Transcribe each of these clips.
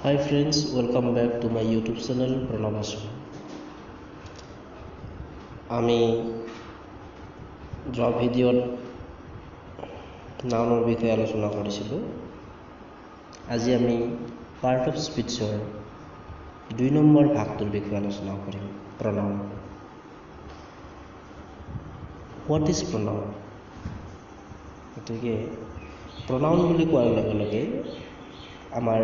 Hi friends, welcome back to my YouTube channel Pranavasu. আমি যোৱা ভিডিঅ'ত নাউনৰ বিষয়ে আলোচনা কৰিছিলোঁ। আজি আমি পাৰ্ট অফ স্পীচৰ 2 নম্বৰ ভাগটোৰ বিষয়ে আলোচনা কৰিম, pronoun. What is pronoun? গতিকে pronoun বুলি কোৱাৰ লগে লগে আমাৰ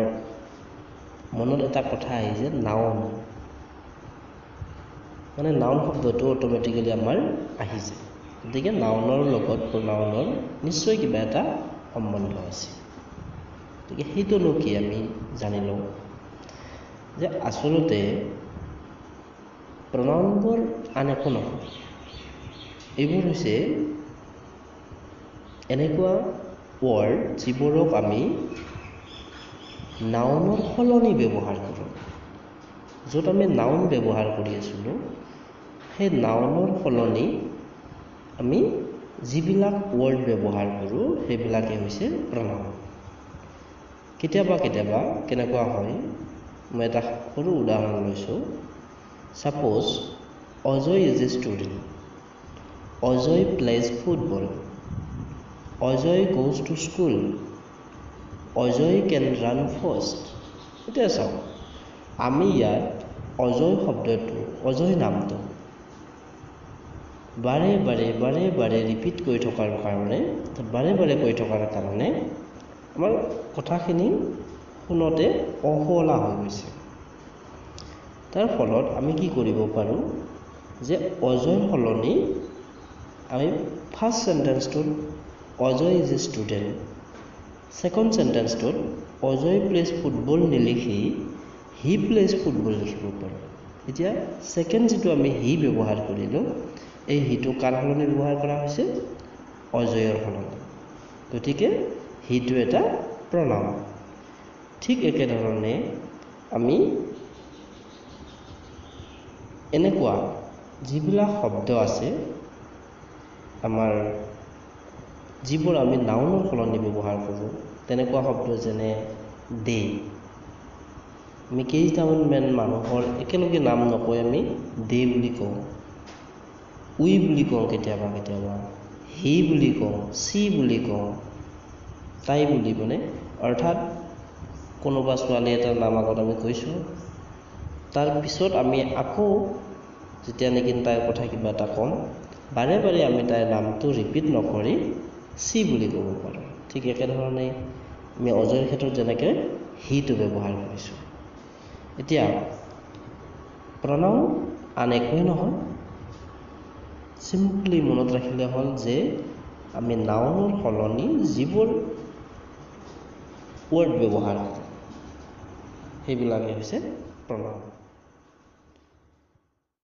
মনত এটা কথা আহে যে নাউন, মানে নাউন শব্দটো অটোমেটিক্যালি আমাৰ আহি যায়। গতিকে নাউনৰ লগত প্ৰনাউনৰ নিশ্চয় কিবা এটা সম্বন্ধ আছে। গতিকে সেইটোনো কি আমি জানি লওঁ যে আচলতে প্ৰনাউনবোৰ আন একো নহয়। এইবোৰ হৈছে এনেকুৱা ৱৰ্ড যিবোৰক আমি নাউনৰ সলনি ব্যৱহাৰ কৰোঁ। য'ত আমি নাউন ব্যৱহাৰ কৰি আছিলোঁ, সেই নাউনৰ সলনি আমি যিবিলাক ৱৰ্ড ব্যৱহাৰ কৰোঁ সেইবিলাকে হৈছে প্ৰনাউন। কেতিয়াবা কেনেকুৱা হয়, মই এটা সৰু উদাহৰণ লৈছোঁ। Suppose Ajay is a student, Ajay plays football, Ajay goes to school, Ajay can run fast. এতিয়া চাওক, আমি ইয়াত অজয় শব্দটো, অজয় নামটো বাৰে বাৰে ৰিপিট কৰি থকাৰ কাৰণে আমাৰ কথাখিনি শুনোতে অশুৱলা হৈ গৈছে। তাৰ ফলত আমি কি কৰিব পাৰোঁ যে অজয়ৰ সলনি আমি ফাৰ্ষ্ট চেণ্টেন্সটোত Ajay is a student, second চেণ্টেন্সটোত অজয় প্লেজ ফুটবল নিলিখি হি প্লেজ ফুটবল লিখিব পাৰোঁ। এতিয়া ছেকেণ্ড যিটো আমি হি ব্যৱহাৰ কৰিলোঁ, এই হিটো কাৰ সলনি ব্যৱহাৰ কৰা হৈছে? অজয়ৰ সলনি। গতিকে হিটো এটা প্ৰনাউন। ঠিক একেধৰণে আমি এনেকুৱা যিবিলাক শব্দ আছে আমাৰ, যিবোৰ আমি নাউনৰ সলনি ব্যৱহাৰ কৰোঁ, তেনেকুৱা শব্দ যেনে দে। আমি কেইটামান মানুহৰ একেলগে নাম নকৈ আমি দে বুলি কওঁ, উই বুলি কওঁ, কেতিয়াবা হি বুলি কওঁ, চি বুলি কওঁ, তাই বুলি, মানে অৰ্থাৎ কোনোবা ছোৱালী এটাৰ নাম আগত আমি কৈছোঁ, তাৰ পিছত আমি আকৌ যেতিয়া নেকি তাইৰ কথা কিবা এটা ক'ম, বাৰে আমি তাইৰ নামটো ৰিপিট নকৰি চি বুলি ক'ব পাৰোঁ। ঠিক একেধৰণে আমি অজয়ৰ ক্ষেত্ৰত যেনেকৈ হিটো ব্যৱহাৰ কৰিছোঁ। এতিয়া প্ৰনাউন আন একোৱেই নহয়, চিম্পলি মনত ৰাখিলে হ'ল যে আমি নাউনৰ সলনি যিবোৰ ৱৰ্ড ব্যৱহাৰ কৰোঁ সেইবিলাকে হৈছে প্ৰনাউন।